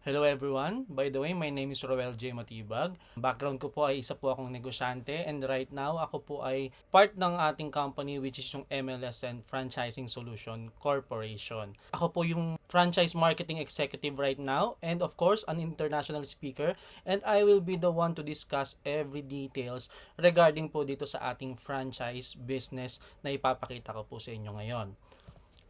Hello everyone. By the way, my name is Roel J. Matibag. Background ko po ay isa po akong negosyante and right now ako po ay part ng ating company which is yung MLSN Franchising Solution Corporation. Ako po yung franchise marketing executive right now and of course an international speaker and I will be the one to discuss every details regarding po dito sa ating franchise business na ipapakita ko po sa inyo ngayon.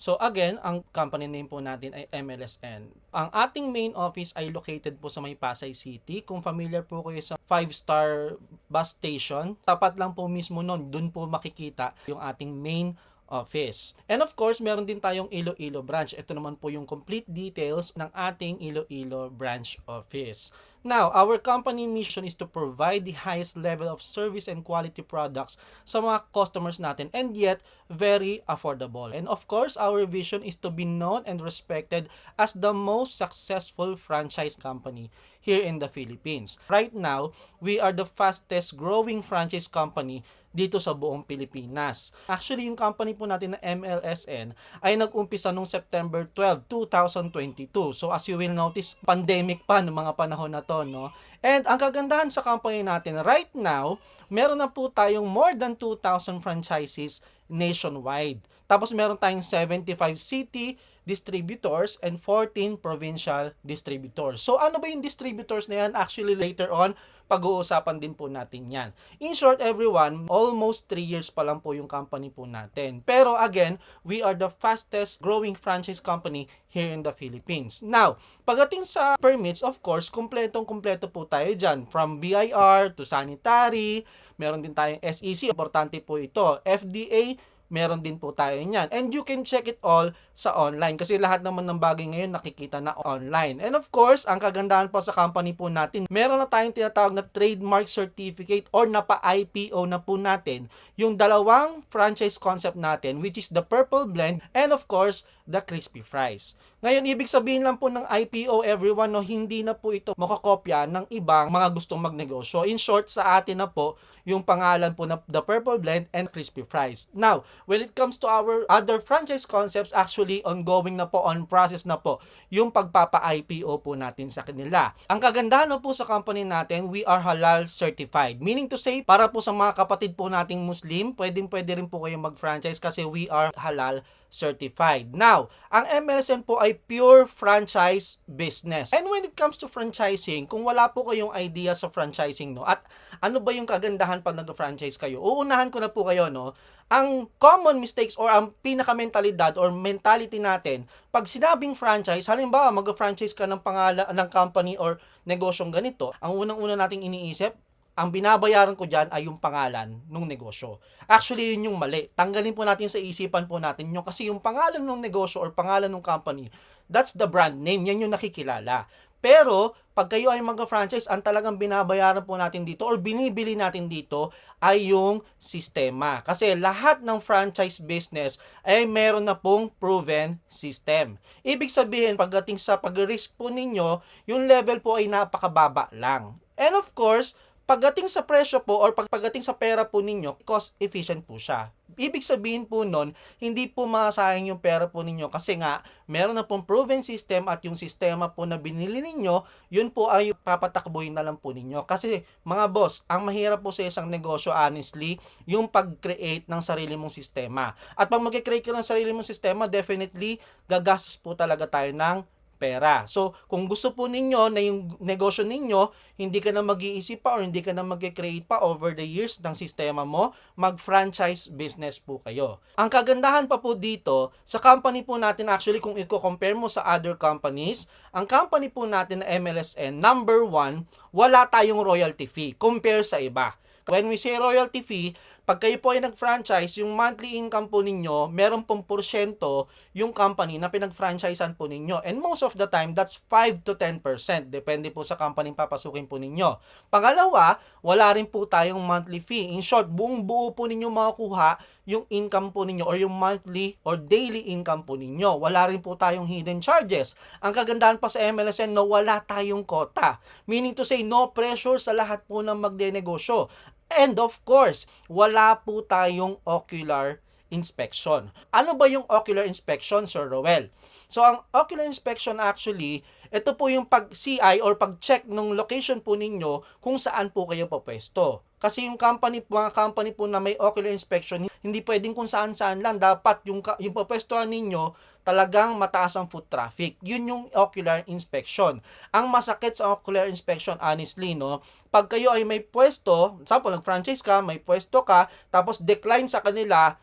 So again, ang company name po natin ay MLSN. Ang ating main office ay located po sa may Pasay City. Kung familiar po kayo sa 5-star bus station, tapat lang po mismo nun, dun po makikita yung ating main office. And of course, meron din tayong Iloilo branch. Ito naman po yung complete details ng ating Iloilo branch office. Now, our company mission is to provide the highest level of service and quality products sa mga customers natin and yet very affordable. And of course, our vision is to be known and respected as the most successful franchise company here in the Philippines. Right now, we are the fastest growing franchise company dito sa buong Pilipinas. Actually, yung company po natin na MLSN ay nag-umpisa noong September 12, 2022. So as you will notice, pandemic pa noong mga panahon na to, no? And ang kagandahan sa company natin right now, meron na po tayong more than 2,000 franchises nationwide. Tapos meron tayong 75 city distributors and 14 provincial distributors. So ano ba yung distributors na yan? Actually later on, pag-uusapan din po natin yan. In short everyone, almost 3 years pa lang po yung company po natin. Pero again, we are the fastest growing franchise company here in the Philippines. Now, pagdating sa permits, of course, kumpletong-kumpleto po tayo dyan. From BIR to sanitary, meron din tayong SEC, importante po ito. FDA, meron din po tayo niyan. And you can check it all sa online kasi lahat naman ng bagay ngayon nakikita na online. And of course, ang kagandahan po sa company po natin, meron na tayong tinatawag na trademark certificate or napa-IPO na po natin yung dalawang franchise concept natin which is the Purple Blend and of course, the Crispy Fries. Ngayon, ibig sabihin lang po ng IPO everyone, no, hindi na po ito makakopya ng ibang mga gustong magnegosyo. In short, sa atin na po yung pangalan po na The Purple Blend and Crispy Fries. Now, when it comes to our other franchise concepts, actually ongoing na po, on process na po yung pagpapa-IPO po natin sa kanila. Ang kagandahan na po sa company natin, we are halal certified. Meaning to say, para po sa mga kapatid po nating Muslim, pwede rin po kayong mag-franchise kasi we are halal certified. Now, ang MLSN po ay pure franchise business. And when it comes to franchising, kung wala po kayong idea sa franchising, no, at ano ba yung kagandahan pag nag-franchise kayo, uunahan ko na po kayo, no, ang common mistakes or ang pinaka-mentalidad or mentality natin, pag sinabing franchise, halimbawa mag-franchise ka ng pangalan ng company or negosyong ganito, ang unang-una nating iniisip, ang binabayaran ko dyan ay yung pangalan ng negosyo. Actually, yun yung mali. Tanggalin po natin sa isipan po natin yun kasi yung pangalan ng negosyo or pangalan ng company, that's the brand name. Yan yung nakikilala. Pero, pag kayo ay mag-franchise, ang talagang binabayaran po natin dito or binibili natin dito ay yung sistema. Kasi lahat ng franchise business ay meron na pong proven system. Ibig sabihin, pagdating sa pag-risk po ninyo, yung level po ay napakababa lang. And of course, pagdating sa presyo po or pagdating sa pera po ninyo, cost efficient po siya. Ibig sabihin po nun, hindi po masayang yung pera po ninyo kasi nga, meron na pong proven system at yung sistema po na binili ninyo, yun po ay papatakbuhin na lang po ninyo. Kasi mga boss, ang mahirap po sa isang negosyo honestly, yung pag-create ng sarili mong sistema. At pag mag-create ka ng sarili mong sistema, definitely, gagastos po talaga tayo ng pera. So, kung gusto po ninyo na yung negosyo ninyo, hindi ka na mag-iisip pa or hindi ka na mag-create pa over the years ng sistema mo, mag-franchise business po kayo. Ang kagandahan pa po dito, sa company po natin actually kung i-compare mo sa other companies, ang company po natin na MLSN, number 1, wala tayong royalty fee compare sa iba. When we say royalty fee, pag kayo po ay nag-franchise, yung monthly income po ninyo, meron pong porsyento yung company na pinag-franchisean po ninyo. And most of the time, that's 5 to 10%. Depende po sa company papasukin po ninyo. Pangalawa, wala rin po tayong monthly fee. In short, buong buo po ninyo makukuha yung income po ninyo or yung monthly or daily income po ninyo. Wala rin po tayong hidden charges. Ang kagandahan pa sa MLSN, no, wala tayong quota. Meaning to say, no pressure sa lahat po ng magdenegosyo. And of course, wala po tayong ocular inspection. Ano ba yung ocular inspection, Sir Roel? So, ang ocular inspection actually, ito po yung pag-CI or pag-check ng location po ninyo kung saan po kayo papwesto. Kasi yung mga company po na may ocular inspection, hindi pwedeng kung saan-saan lang. Dapat yung papwestuhan ninyo, talagang mataas ang foot traffic. Yun yung ocular inspection. Ang masakit sa ocular inspection, honestly, no, pag kayo ay may pwesto, example, nag-franchise ka, may pwesto ka, tapos decline sa kanila,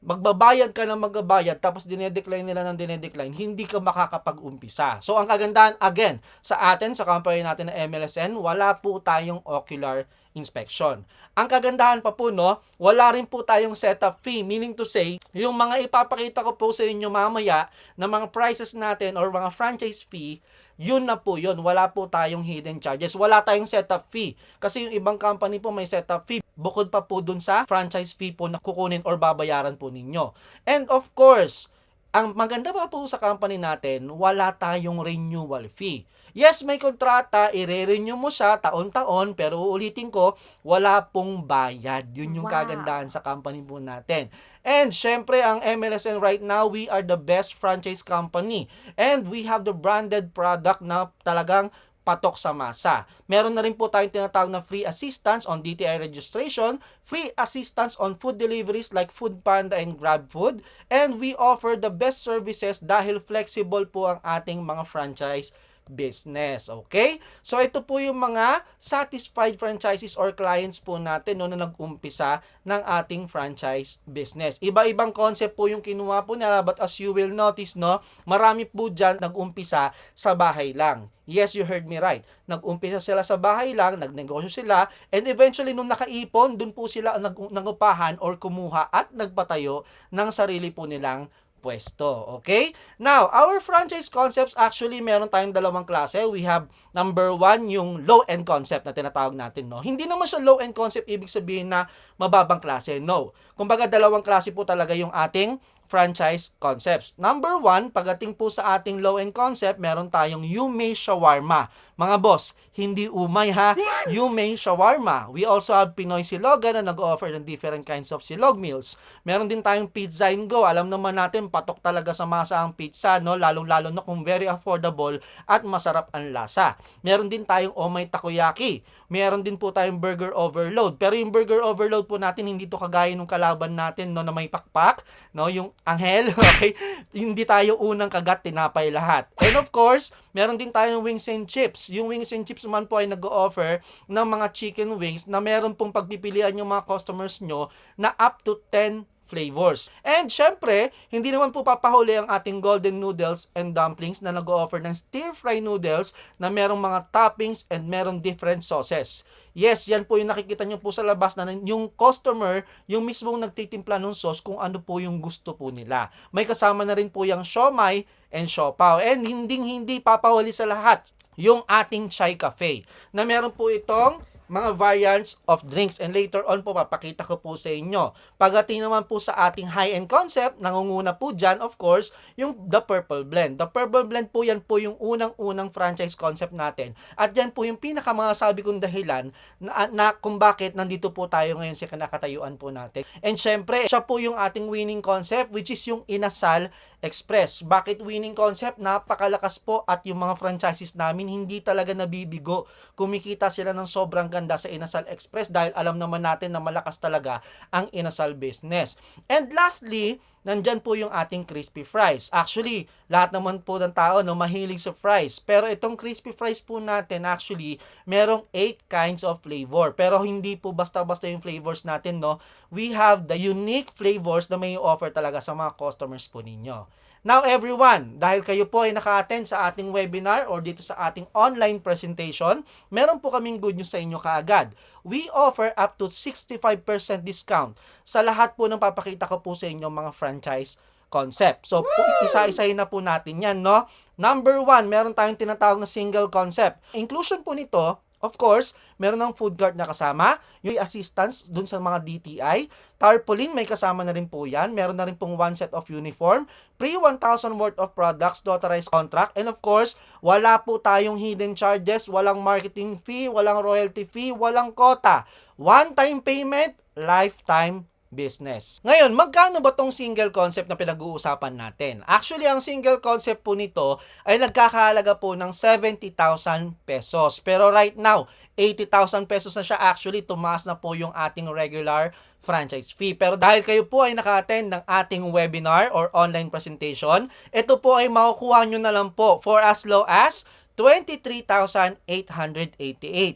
magbabayad ka ng magbabayad tapos dinedecline nila ng dinedecline, hindi ka makakapag-umpisa. So, ang kagandahan, again, sa atin, sa company natin na MLSN, wala po tayong ocular inspection. Ang kagandahan pa po, no, wala rin po tayong setup fee, meaning to say, yung mga ipapakita ko po sa inyo mamaya na mga prices natin or mga franchise fee, yun na po yun. Wala po tayong hidden charges. Wala tayong setup fee. Kasi yung ibang company po may setup fee. Bukod pa po dun sa franchise fee po na kukunin or babayaran po ninyo. And of course, ang maganda pa po sa company natin, wala tayong renewal fee. Yes, may kontrata, i-renew mo siya taon-taon, pero uulitin ko, wala pong bayad. Yun yung kagandahan sa company po natin. And syempre, ang MLSN right now, we are the best franchise company. And we have the branded product na talagang patok sa masa. Meron na rin po tayong tinatawag na free assistance on DTI registration, free assistance on food deliveries like Foodpanda and GrabFood, and we offer the best services dahil flexible po ang ating mga franchise business. Okay? So, ito po yung mga satisfied franchises or clients po natin no, na nag-umpisa ng ating franchise business. Iba-ibang concept po yung kinuha po nila, but as you will notice, no, marami po dyan nag-umpisa sa bahay lang. Yes, you heard me right. Nag-umpisa sila sa bahay lang, nagnegosyo sila, and eventually nung nakaipon, dun po sila nangupahan or kumuha at nagpatayo ng sarili po nilang pwesto. Okay? Now, our franchise concepts, actually, meron tayong dalawang klase. We have number 1, yung low-end concept na tinatawag natin. No? Hindi naman siya low-end concept, ibig sabihin na mababang klase. No. Kumbaga, dalawang klase po talaga yung ating franchise concepts. Number 1, pagdating po sa ating low-end concept, meron tayong Yume Shawarma. Mga boss, hindi umay ha, Yume Shawarma. We also have Pinoy Silogan na nag-offer ng different kinds of silog meals. Meron din tayong Pizza and Go. Alam naman natin, patok talaga sa masa ang pizza, no? Lalong-lalo na kung very affordable at masarap ang lasa. Meron din tayong Omay Takoyaki. Meron din po tayong Burger Overload. Pero yung Burger Overload po natin, hindi to kagaya nung kalaban natin, no, na may pakpak, no, yung Anghel, okay? Hindi tayo unang kagat, tinapay lahat. And of course, meron din tayong wings and chips. Yung wings and chips naman po ay nag-o-offer ng mga chicken wings na meron pong pagpipilian yung mga customers nyo na up to 10 flavors. And syempre, hindi naman po papahuli ang ating golden noodles and dumplings na nag-o-offer ng stir-fry noodles na merong mga toppings and merong different sauces. Yes, yan po yung nakikita nyo po sa labas na yung customer, yung mismong nagtitimpla ng sauce kung ano po yung gusto po nila. May kasama na rin po yung siomai and siopaw. And hindi papahuli sa lahat yung ating chai cafe na meron po itong mga variants of drinks, and later on po papakita ko po sa inyo. Pagdating naman po sa ating high-end concept, nangunguna po dyan, of course, yung The Purple Blend. The Purple Blend po, yan po yung unang-unang franchise concept natin. At yan po yung pinakamasabi kong dahilan na kung bakit nandito po tayo ngayon sa kinakatayuan po natin. And syempre, siya po yung ating winning concept, which is yung Inasal Express. Bakit winning concept? Napakalakas po at yung mga franchises namin hindi talaga nabibigo. Kumikita sila ng sobrang ganda sa Inasal Express dahil alam naman natin na malakas talaga ang Inasal business. And lastly, nandyan po yung ating crispy fries. Actually, lahat naman po ng tao no, mahilig sa fries. Pero itong crispy fries po natin, actually, merong 8 kinds of flavor. Pero hindi po basta-basta yung flavors natin, no. We have the unique flavors na may offer talaga sa mga customers po ninyo. Now everyone, dahil kayo po ay naka-attend sa ating webinar or dito sa ating online presentation, meron po kaming good news sa inyo kaagad. We offer up to 65% discount sa lahat po ng papakita ko po sa inyo mga franchise concept. So, isa-isahin na po natin yan, no? Number 1, meron tayong tinatawag na single concept. Inclusion po nito, of course, meron ng food cart na kasama, yung assistance dun sa mga DTI, tarpaulin, may kasama na rin po yan, meron na rin pong 1 set of uniform, pre 1,000 worth of products, authorized contract, and of course, wala po tayong hidden charges, walang marketing fee, walang royalty fee, walang quota. One-time payment, lifetime business. Ngayon, magkano ba tong single concept na pinag-uusapan natin? Actually, ang single concept po nito ay nagkakahalaga po ng 70,000 pesos. Pero right now, 80,000 pesos na siya. Actually, tumaas na po yung ating regular franchise fee. Pero dahil kayo po ay naka-attend ng ating webinar or online presentation, ito po ay makukuha nyo na lang po for as low as 23,888.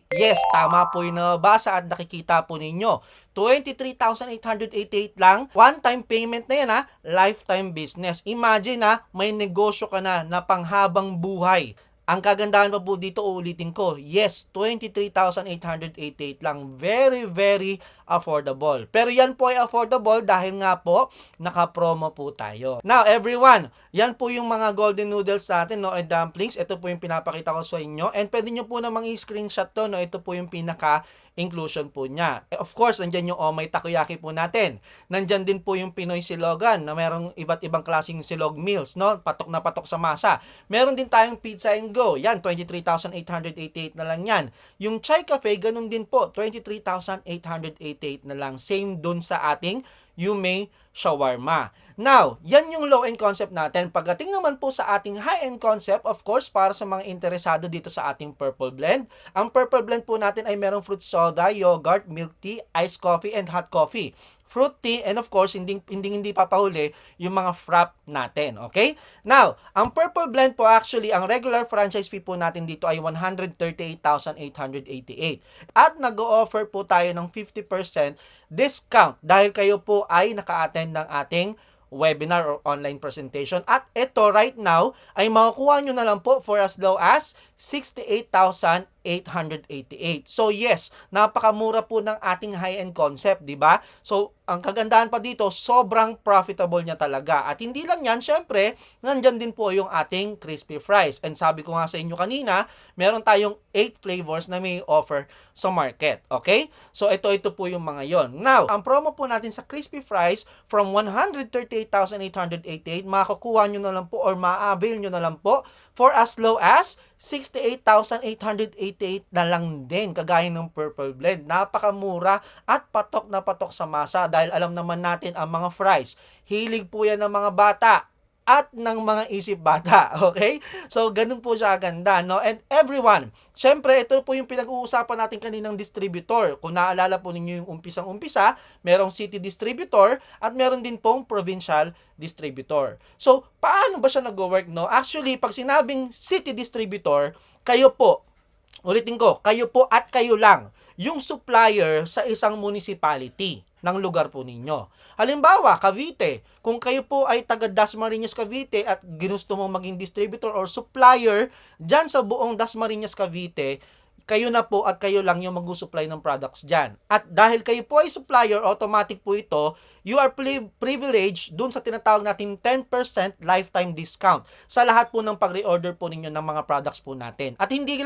Yes, tama po yung nabasa at nakikita po ninyo. 23,888 lang. One-time payment na yan ha. Lifetime business. Imagine ha, may negosyo ka na panghabang buhay. Ang kagandahan pa po dito, uulitin ko, yes, 23,888 lang. Very, very affordable. Pero yan po ay affordable dahil nga po, naka-promo po tayo. Now, everyone, yan po yung mga golden noodles natin, no, and dumplings. Ito po yung pinapakita ko sa inyo. And pwede nyo po namang i-screenshot to, no. Ito po yung pinaka-inclusion po niya. Of course, nandyan yung omai takoyaki po natin. Nandyan din po yung Pinoy silogan na merong iba't ibang klaseng silog meals, no. Patok na patok sa masa. Meron din tayong pizza and go. Yan, 23,888 na lang yan. Yung chai cafe, ganun din po. 23,888 na lang. Same dun sa ating Yume shawarma. Now, yan yung low-end concept natin. Pagdating naman po sa ating high-end concept, of course, para sa mga interesado dito sa ating purple blend. Ang purple blend po natin ay merong fruit soda, yogurt, milk tea, iced coffee, and hot coffee. Fruit tea, and of course, hindi papahuli yung mga frap natin, okay? Now, ang purple blend po actually, ang regular franchise fee po natin dito ay 138,888. At nag-o-offer po tayo ng 50% discount dahil kayo po ay naka-attend ng ating webinar or online presentation. At ito right now ay makukuha nyo na lang po for as low as 68,888. So yes, napakamura po ng ating high-end concept, di ba? So ang kagandahan pa dito, sobrang profitable niya talaga. At hindi lang yan, syempre, nandyan din po yung ating crispy fries. And sabi ko nga sa inyo kanina, meron tayong 8 flavors na may offer sa market. Okay? So ito po yung mga yon. Now, ang promo po natin sa crispy fries from 138,888, makakuha nyo na lang po or ma-avail nyo na lang po for as low as 68,888 na lang din, kagaya ng purple blend. Napakamura at patok na patok sa masa dahil alam naman natin ang mga fries. Hilig po yan ng mga bata at ng mga isip bata, okay? So, ganun po siya ganda, no? And everyone, syempre, ito po yung pinag-uusapan natin kaninang distributor. Kung naalala po ninyo yung umpisang-umpisa, merong city distributor at meron din pong provincial distributor. So, paano ba siya nag-work, no? Actually, pag sinabing city distributor, kayo po, ulitin ko, kayo po at kayo lang yung supplier sa isang municipality ng lugar po ninyo. Halimbawa, Cavite, kung kayo po ay taga Dasmariñas Cavite at ginusto mong maging distributor or supplier dyan sa buong Dasmariñas Cavite, kayo na po at kayo lang yung mag-supply ng products dyan. At dahil kayo po ay supplier, automatic po ito, you are privileged dun sa tinatawag natin 10% lifetime discount sa lahat po ng pag-reorder po ninyo ng mga products po natin. At hindi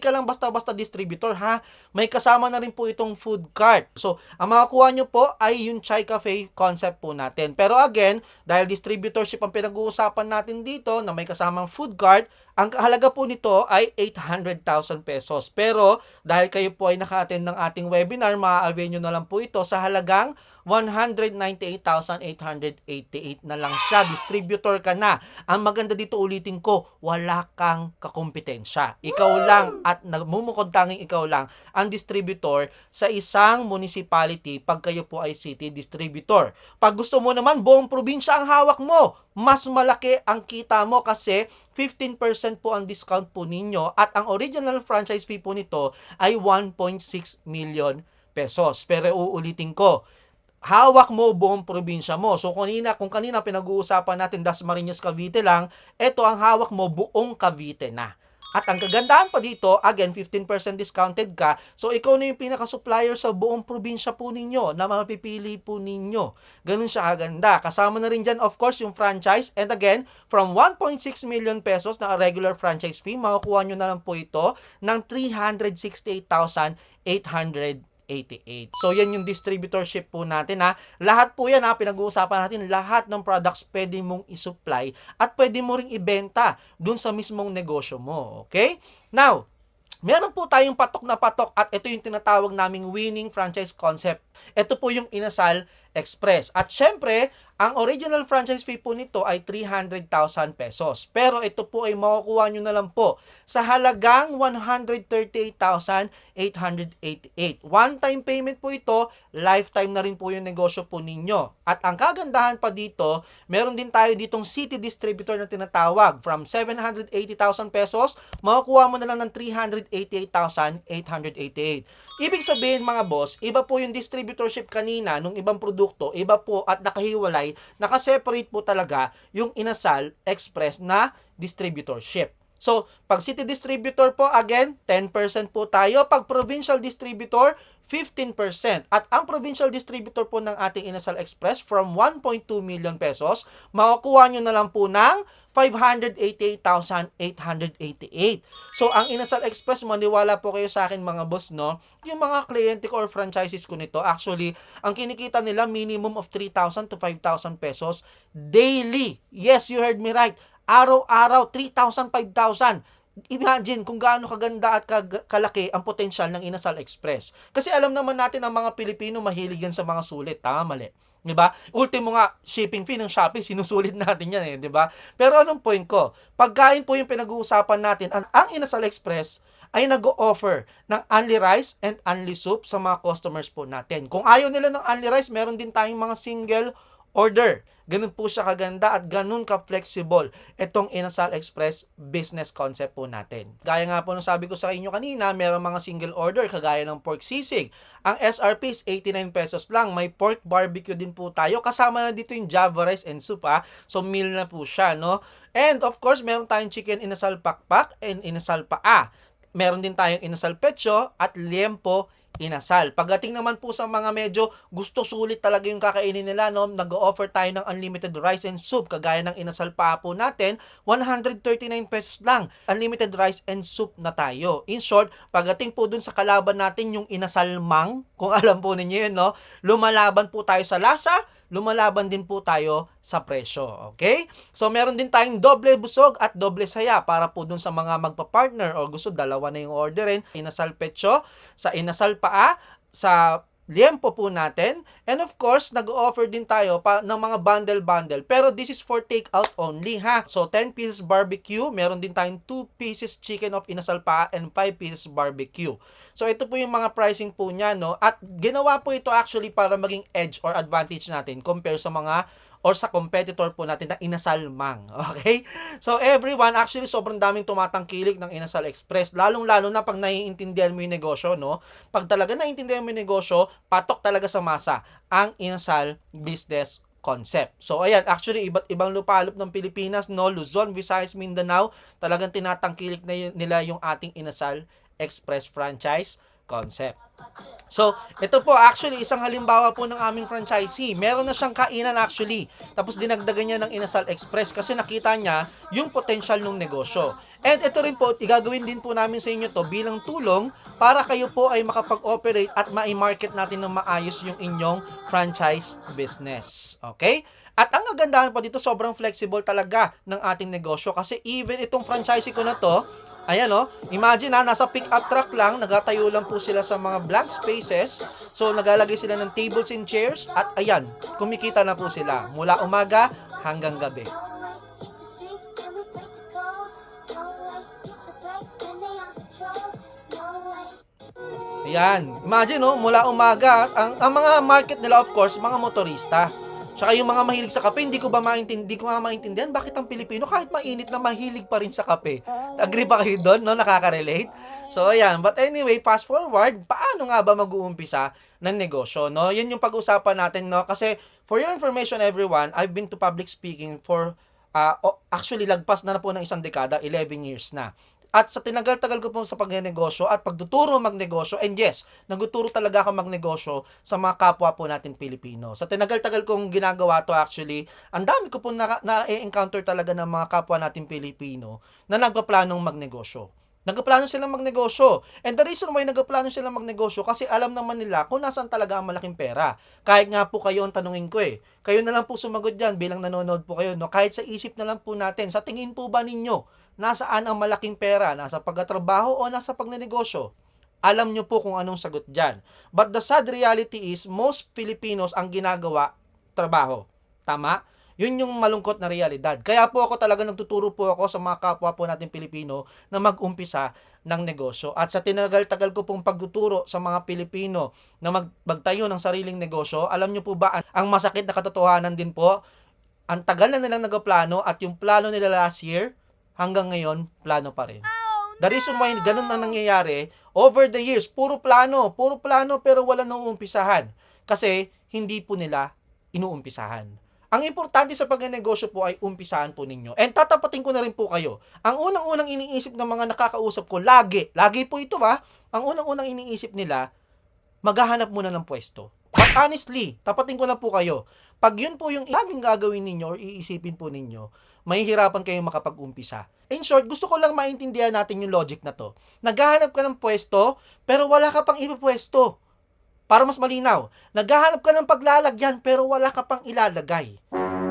ka lang basta-basta distributor ha, may kasama na rin po itong food cart. So, ang makakuha nyo po ay yung chai cafe concept po natin. Pero again, dahil distributorship ang pinag-uusapan natin dito na may kasamang food cart, ang halaga po nito ay 800,000 pesos. Pero dahil kayo po ay naka-attend ng ating webinar, maa-avail nyo na lang po ito sa halagang 198,888 na lang siya. Distributor ka na. Ang maganda dito, ulitin ko, wala kang kakumpetensya. Ikaw lang at nagmumukod tanging ikaw lang ang distributor sa isang municipality pag kayo po ay city distributor. Pag gusto mo naman, buong probinsya ang hawak mo, mas malaki ang kita mo kasi 15% po ang discount po ninyo at ang original franchise fee po nito ay 1.6 million pesos. Pero uulitin ko, hawak mo buong probinsya mo. So kung kanina pinag-uusapan natin Dasmariñas Cavite lang, ito ang hawak mo buong Cavite na. At ang kagandahan pa dito, again, 15% discounted ka. So, ikaw na yung pinaka-supplier sa buong probinsya po ninyo na mapipili po ninyo. Ganun siya kaganda. Kasama na rin dyan, of course, yung franchise. And again, from 1.6 million pesos na regular franchise fee, makukuha nyo na lang po ito ng 368,888. So, yan yung distributorship po natin ha. Lahat po yan ha, pinag-uusapan natin, lahat ng products pwede mong isupply at pwede mo ring ibenta dun sa mismong negosyo mo. Okay? Now, meron po tayong patok na patok at ito yung tinatawag naming winning franchise concept. Ito po yung inasal Express. At syempre, ang original franchise fee po nito ay 300,000 pesos. Pero ito po ay makukuha nyo na lang po sa halagang 138,888. One-time payment po ito, lifetime na rin po yung negosyo po ninyo. At ang kagandahan pa dito, meron din tayo ditong city distributor na tinatawag. From 780,000 pesos, makukuha mo na lang ng 388,888. Ibig sabihin mga boss, iba po yung distributorship kanina nung ibang produkto, iba po at nakahiwalay, nakaseparate po talaga yung Inasal Express na distributorship. So, pag city distributor po, again, 10% po tayo. Pag provincial distributor, 15%. At ang provincial distributor po ng ating Inasal Express from 1.2 million pesos, makukuha nyo na lang po ng 588,888. So, ang Inasal Express, maniwala po kayo sa akin mga boss, no? Yung mga kliyente ko or franchises ko nito, actually, ang kinikita nila minimum of 3,000 to 5,000 pesos daily. Yes, you heard me right. Araw-araw, 3,000, 5,000. Imagine kung gaano kaganda at kalaki ang potensyal ng Inasal Express. Kasi alam naman natin ang mga Pilipino mahilig yan sa mga sulit. Tama, mali. Diba? Ultimo nga, shipping fee ng Shopee, sinusulit natin yan eh, diba? Pero anong point ko? Pagkain po yung pinag-uusapan natin, ang Inasal Express ay nag-o-offer ng only rice and only soup sa mga customers po natin. Kung ayaw nila ng only rice, meron din tayong mga single order. Ganun po siya kaganda at ganun ka-flexible itong Inasal Express business concept po natin. Gaya nga po nung sabi ko sa inyo kanina, meron mga single order kagaya ng pork sisig. Ang SRP is 89 pesos lang. May pork barbecue din po tayo. Kasama na dito yung Java rice and soup ha. So meal na po siya, no? And of course, meron tayong chicken Inasal pakpak and Inasal paa. Meron din tayong Inasal pecho at liempo Inasal. Pagdating naman po sa mga medyo gusto sulit talaga yung kakainin nila, no, nag-o-offer tayo ng unlimited rice and soup. Kagaya ng Inasal pa po natin, 139 pesos lang. Unlimited rice and soup na tayo. In short, pagdating po dun sa kalaban natin, yung Inasal Mang, kung alam po ninyo yun, no, lumalaban po tayo sa lasa, lumalaban din po tayo sa presyo. Okay? So, meron din tayong doble busog at doble saya para po dun sa mga magpa-partner o gusto dalawa na yung orderin. Inasal pecho, sa Inasal paa, sa liempo po natin. And of course, nag-offer din tayo ng mga bundle-bundle. Pero this is for take-out only ha. So 10 pieces barbecue, meron din tayong 2 pieces chicken of Inasal paa and 5 pieces barbecue. So ito po yung mga pricing po niya, no. At ginawa po ito actually para maging edge or advantage natin compare sa mga or sa competitor po natin na Inasal Mang. Okay? So, everyone, actually, sobrang daming tumatangkilik ng Inasal Express. Lalong-lalo na pag naiintindihan mo yung negosyo, no? Pag talaga naiintindihan mo yung negosyo, patok talaga sa masa ang Inasal business concept. So, ayan, actually, iba't ibang lupalop ng Pilipinas, no? Luzon, Visayas, Mindanao, talagang tinatangkilik na nila yung ating Inasal Express franchise concept. So, ito po actually isang halimbawa po ng aming franchisee. Meron na siyang kainan actually. Tapos dinagdagan niya ng Inasal Express kasi nakita niya yung potential ng negosyo. And ito rin po, igagawin din po namin sa inyo to bilang tulong para kayo po ay makapag-operate at ma-market natin ng maayos yung inyong franchise business. Okay? At ang kagandahan pa dito, sobrang flexible talaga ng ating negosyo kasi even itong franchisee ko na to, ayan o, imagine ha, nasa pick-up truck lang, nagatayo lang po sila sa mga blank spaces. So, nagalagay sila ng tables and chairs at ayan, kumikita na po sila mula umaga hanggang gabi. Ayan, imagine no, mula umaga, ang mga market nila of course, mga motorista. Tsaka yung mga mahilig sa kape, hindi ko maintindihan bakit ang Pilipino kahit mainit na mahilig pa rin sa kape. Agree ba kayo doon, no? Nakaka-relate? So, ayan. But anyway, fast forward, paano nga ba mag-uumpisa ng negosyo, no? Yun yung pag-usapan natin, no? Kasi, for your information, everyone, I've been to public speaking for, actually, lagpas na po ng isang dekada, 11 years na. At sa tinagal-tagal ko po sa pagnenegosyo at pagtuturo magnegosyo, and yes, nagtuturo talaga ako magnegosyo sa mga kapwa po natin Pilipino. Sa tinagal-tagal kong ginagawa to actually, ang dami ko po na-encounter talaga ng mga kapwa natin Pilipino na nagpaplanong magnegosyo. Nagplano silang magnegosyo. And the reason why nagplano silang magnegosyo kasi alam naman nila kung nasaan talaga ang malaking pera. Kahit nga po kayo ang tanungin ko eh. Kayo na lang po sumagot dyan bilang nanonood po kayo. No? Kahit sa isip na lang po natin, sa tingin po ba ninyo, nasaan ang malaking pera? Nasa pagtatrabaho o nasa pagnenegosyo? alam nyo po kung anong sagot dyan. But the sad reality is, most Filipinos ang ginagawa, trabaho. Tama? Yun yung malungkot na realidad. Kaya po ako talaga nagtuturo po ako sa mga kapwa po natin Pilipino na mag-umpisa ng negosyo. At sa tinagal-tagal ko pong pagtuturo sa mga Pilipino na magtayo ng sariling negosyo, alam nyo po ba, ang masakit na katotohanan din po, ang tagal na nilang nagaplano at yung plano nila last year, hanggang ngayon, plano pa rin. The reason why ganun ang nangyayari, over the years, puro plano pero wala nang uumpisahan. Kasi hindi po nila inuumpisahan. Ang importante sa pagnegosyo po ay umpisahan po ninyo. And tatapatin ko na rin po kayo. Ang unang-unang iniisip ng mga nakakausap ko, lagi po ito ang unang-unang iniisip nila, maghahanap muna ng pwesto. But honestly, tapatin ko lang po kayo, pag yun po yung laging gagawin ninyo or iisipin po ninyo, mahihirapan kayong makapag-umpisa. In short, gusto ko lang maintindihan natin yung logic na to. Naghahanap ka ng pwesto, pero wala ka pang ipipwesto. Para mas malinaw, naghahanap ka ng paglalagyan pero wala ka pang ilalagay.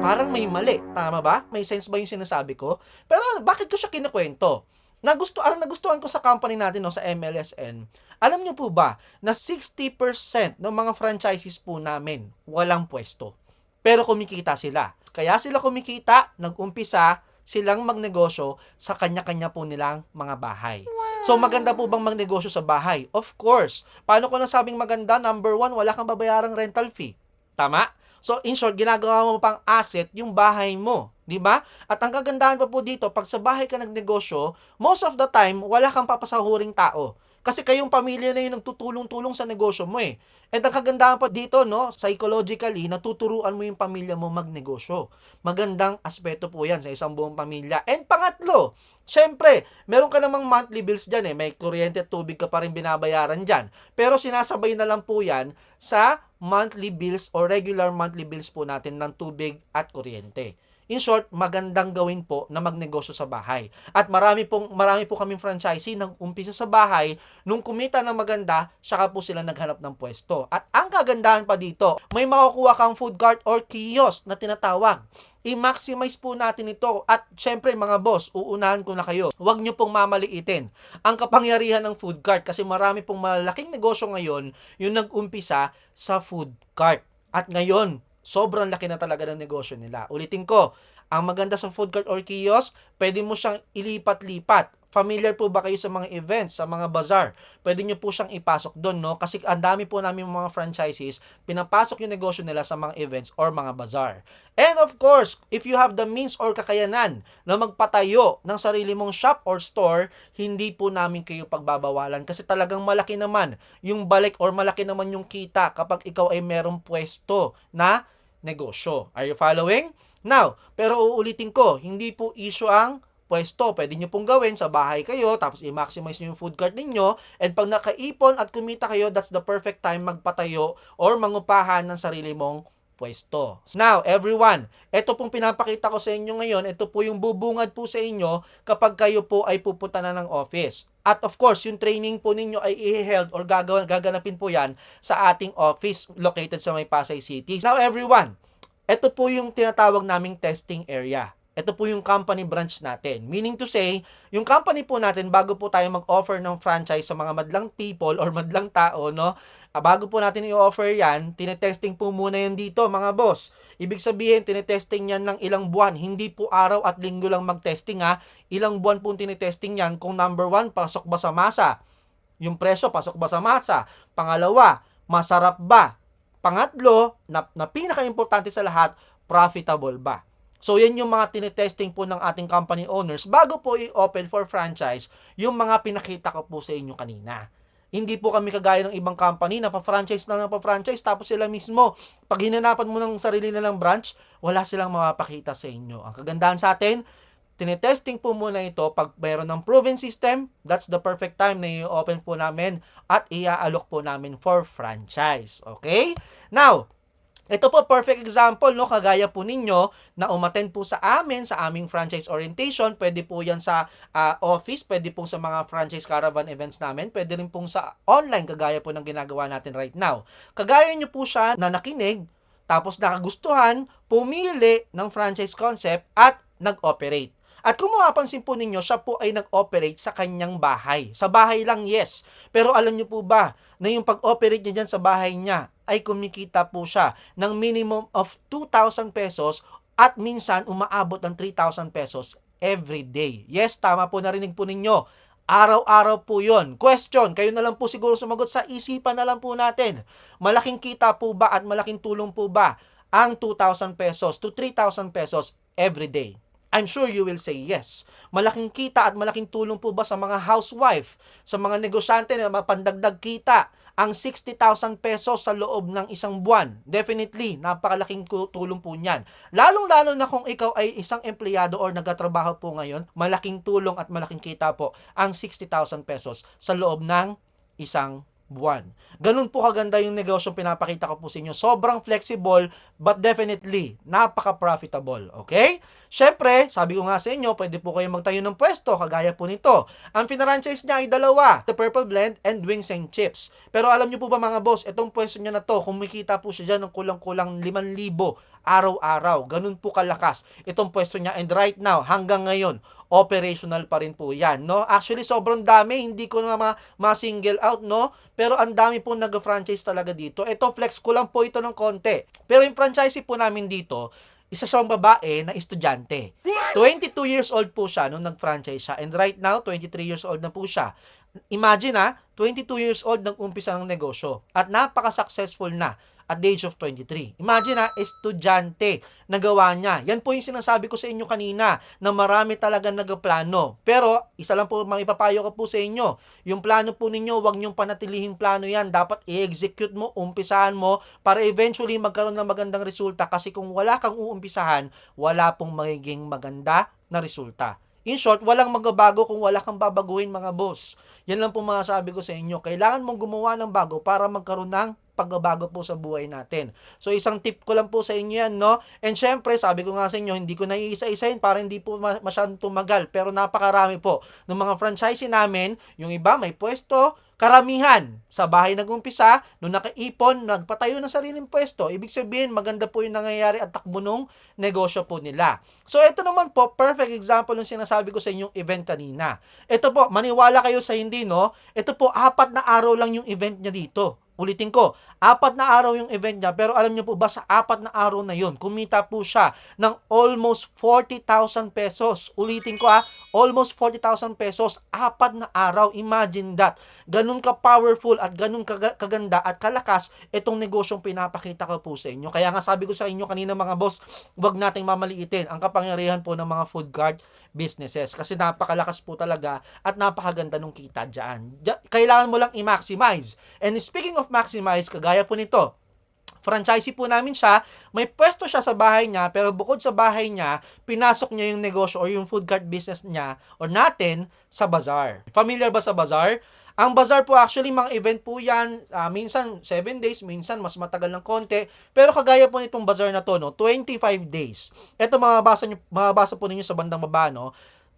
Parang may mali, tama ba? May sense ba yung sinasabi ko? Pero bakit ko siya kinukwento? Ang nagustuhan ko sa company natin sa MLSN, alam niyo po ba na 60% ng mga franchises po namin walang pwesto. Pero kumikita sila. Kaya sila kumikita, nag-umpisa silang magnegosyo sa kanya-kanya po nilang mga bahay. So, maganda po bang magnegosyo sa bahay? Of course. Paano ko nasabing maganda? Number 1, wala kang babayarang rental fee. Tama? So, in short, ginagawa mo pang asset yung bahay mo. Di ba? At ang kagandahan pa po dito, pag sa bahay ka nagnegosyo, most of the time, wala kang papasahuring tao. Kasi kayong pamilya na yung nagtutulong-tulong sa negosyo mo eh. And ang kagandahan pa dito, psychologically, natuturuan mo yung pamilya mo magnegosyo. Magandang aspeto po yan sa isang buong pamilya. And pangatlo, syempre, meron ka namang monthly bills dyan eh. May kuryente at tubig ka pa rin binabayaran dyan. Pero sinasabay na lang po yan sa monthly bills or regular monthly bills po natin ng tubig at kuryente. In short, magandang gawin po na magnegosyo sa bahay. At marami po kaming franchisee nag-umpisa sa bahay, nung kumita ng maganda, saka po sila naghanap ng pwesto. At ang kagandahan pa dito, may makukuha kang food cart or kiosk na tinatawag. I-maximize po natin ito. At syempre mga boss, uunahan ko na kayo. Huwag nyo pong mamaliitin ang kapangyarihan ng food cart kasi marami pong malalaking negosyo ngayon yung nag-umpisa sa food cart. At ngayon, sobrang laki na talaga ng negosyo nila. Ulitin ko, ang maganda sa food cart or kiosk, pwede mo siyang ilipat-lipat. Familiar po ba kayo sa mga events, sa mga bazaar? Pwede nyo po siyang ipasok doon, Kasi ang dami po namin mga franchises, pinapasok yung negosyo nila sa mga events or mga bazaar. And of course, if you have the means or kakayanan na magpatayo ng sarili mong shop or store, hindi po namin kayo pagbabawalan kasi talagang malaki naman yung balik or malaki naman yung kita kapag ikaw ay merong pwesto na negosyo. Are you following? Now, pero uulitin ko, hindi po issue ang pwesto. Pwede nyo pong gawin sa bahay kayo, tapos i-maximize nyo yung food cart ninyo, and pag nakaipon at kumita kayo, that's the perfect time magpatayo or mangupahan ng sarili mong pwesto. Now, everyone, ito pong pinapakita ko sa inyo ngayon, ito po yung bubungad po sa inyo kapag kayo po ay pupunta na ng office. At of course, yung training po ninyo ay i-held or gaganapin po yan sa ating office located sa May Pasay City. Now, everyone, ito po yung tinatawag naming testing area. Ito po yung company branch natin. Meaning to say, yung company po natin, bago po tayo mag-offer ng franchise sa mga madlang people or madlang tao, bago po natin i-offer yan, tinetesting po muna yan dito, mga boss. Ibig sabihin, tinetesting yan ng ilang buwan. Hindi po araw at linggo lang mag-testing, Ilang buwan po tinetesting yan kung number 1, pasok ba sa masa? Yung presyo, pasok ba sa masa? Pangalawa, masarap ba? Pangatlo, na pinaka-importante sa lahat, profitable ba? So, yan yung mga tinetesting po ng ating company owners bago po i-open for franchise yung mga pinakita ko po sa inyo kanina. Hindi po kami kagaya ng ibang company na pa-franchise tapos sila mismo, pag hinanapan mo ng sarili nilang branch, wala silang mapapakita sa inyo. Ang kagandahan sa atin, tinetesting po muna ito. Pag mayroon ng proven system, that's the perfect time na i-open po namin at i-aalok po namin for franchise. Okay? Now, ito po, perfect example, kagaya po ninyo na umattend po sa aming franchise orientation. Pwede po yan sa office, pwede po sa mga franchise caravan events namin, pwede rin po sa online, kagaya po ng ginagawa natin right now. Kagaya nyo po siya na nakinig, tapos nakagustuhan, pumili ng franchise concept at nag-operate. At kung mapapansin po ninyo, siya po ay nag-operate sa kanyang bahay. Sa bahay lang, yes. Pero alam niyo po ba na yung pag-operate niya dyan sa bahay niya ay kumikita po siya ng minimum of 2,000 pesos at minsan umaabot ng 3,000 pesos every day. Yes, tama po, narinig po ninyo. Araw-araw po yun. Question, kayo na lang po siguro sumagot, sa isipan na lang po natin. Malaking kita po ba at malaking tulong po ba ang 2,000 pesos to 3,000 pesos every day? I'm sure you will say yes. Malaking kita at malaking tulong po ba sa mga housewife, sa mga negosyante na mapandagdag kita ang 60,000 pesos sa loob ng isang buwan? Definitely, napakalaking tulong po niyan. Lalong-lalo na kung ikaw ay isang empleyado or nagtatrabaho po ngayon, malaking tulong at malaking kita po ang 60,000 pesos sa loob ng isang buwan. Ganun po kaganda yung negosyo pinapakita ko po sa inyo. Sobrang flexible but definitely napaka-profitable. Okay? Syempre, sabi ko nga sa inyo, pwede po kayo magtayo ng pwesto kagaya po nito. Ang pinarranchise niya ay dalawa, The Purple Blend and Wings and Chips. Pero alam niyo po ba mga boss, itong pwesto niya na to, kumikita po siya dyan ng kulang-kulang 5,000 araw-araw. Ganun po kalakas itong pwesto niya, and right now, hanggang ngayon, operational pa rin po yan, no? Actually, sobrang dami, hindi ko na ma-single out, no? Pero ang dami po nag-franchise talaga dito. Ito, flex ko lang po ito ng konti. Pero yung franchisee po namin dito, isa siyang babae na estudyante. 22 years old po siya nung nag-franchise siya. And right now, 23 years old na po siya. Imagine 22 years old nang umpisa ng negosyo. At napaka-successful na at the age of 23. Imagine estudyante, nagawa niya. Yan po yung sinasabi ko sa inyo kanina, na marami talagang nagplano. Pero, isa lang po maipapayo ko po sa inyo. Yung plano po ninyo, huwag niyong panatilihin plano yan. Dapat i-execute mo, umpisahan mo, para eventually magkaroon ng magandang resulta. Kasi kung wala kang uumpisahan, wala pong magiging maganda na resulta. In short, walang magbabago kung wala kang babaguhin, mga boss. Yan lang po mga sabi ko sa inyo. Kailangan mong gumawa ng bago para magkaroon ng pagbabago po sa buhay natin. So, isang tip ko lang po sa inyo yan, no? And syempre, sabi ko nga sa inyo, hindi ko na iisa-isahin para hindi po masyadong tumagal. Pero napakarami po ng mga franchisee namin. Yung iba may pwesto, karamihan sa bahay nag-umpisa, nung nakaipon, nagpatayo ng sariling pwesto. Ibig sabihin, maganda po yung nangyayari at takbo nung negosyo po nila. So, ito naman po, perfect example ng sinasabi ko sa inyong event kanina. Ito po, maniwala kayo sa hindi, no? Ito po, 4 na araw lang yung event niya dito. Ulitin ko, 4 na araw yung event niya, pero alam niyo po ba, sa 4 na araw na yun, kumita po siya ng almost 40,000 pesos. Ulitin ko almost 40,000 pesos, 4 na araw. Imagine that. Ganun ka-powerful at ganun kaganda at kalakas itong negosyong pinapakita ko po sa inyo. Kaya nga sabi ko sa inyo kanina, mga boss, huwag nating mamaliitin ang kapangyarihan po ng mga food cart businesses. Kasi napakalakas po talaga at napakaganda nung kita dyan. Kailangan mo lang i-maximize. And speaking of maximize, kagaya po nito, franchisee po namin siya, may pwesto siya sa bahay niya, pero bukod sa bahay niya, pinasok niya yung negosyo or yung food cart business niya or natin sa bazaar. Familiar ba sa bazaar? Ang bazaar po actually, mga event po yan, minsan 7 days, minsan mas matagal ng konti, pero kagaya po nitong bazaar na to, no, 25 days. Ito mababasa po ninyo sa bandang baba, no,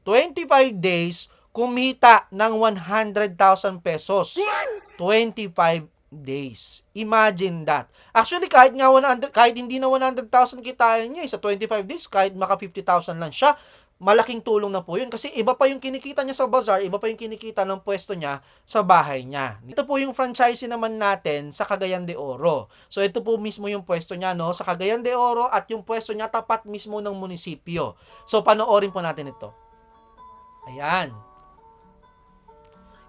25 days, kumita ng 100,000 pesos. 25 days. Imagine that. Actually, kahit hindi na 100,000 kitain niya, sa 25 days, kahit maka 50,000 lang siya, malaking tulong na po yun. Kasi iba pa yung kinikita niya sa bazaar, iba pa yung kinikita ng pwesto niya sa bahay niya. Ito po yung franchisee naman natin sa Cagayan de Oro. So, ito po mismo yung pwesto niya, no, sa Cagayan de Oro, at yung pwesto niya tapat mismo ng munisipyo. So, panoorin po natin ito. Ayan.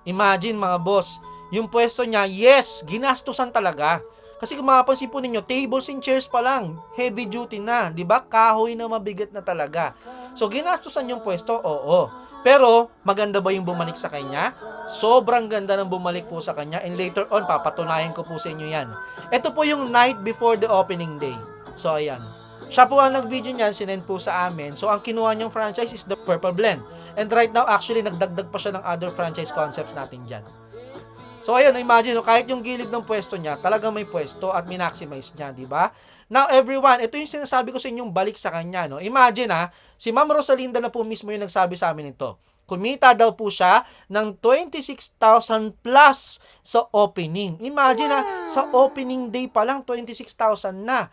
Imagine, mga boss, yung pwesto niya, yes, ginastusan talaga. Kasi kung mapapansin po ninyo, tables and chairs pa lang, heavy duty na, di ba? Kahoy na mabigat na talaga. So, ginastusan yung pwesto, oo. Pero, maganda ba yung bumalik sa kanya? Sobrang ganda ng bumalik po sa kanya, and later on, papatunayan ko po sa inyo yan. Ito po yung night before the opening day. So, ayan. Siya po ang nag-video niyan, sinend po sa amin. So, ang kinuha niyang franchise is The Purple Blend. And right now, actually, nagdagdag pa siya ng other franchise concepts natin dyan. So, ayun, imagine, kahit yung gilid ng pwesto niya, talagang may pwesto at minmaximize niya, di ba? Now, everyone, ito yung sinasabi ko sa inyong balik sa kanya, no? Imagine, si Ma'am Rosalinda na po mismo yung nagsabi sa amin ito. Kumita daw po siya ng 26,000 plus sa opening. Imagine, sa opening day pa lang, 26,000 na.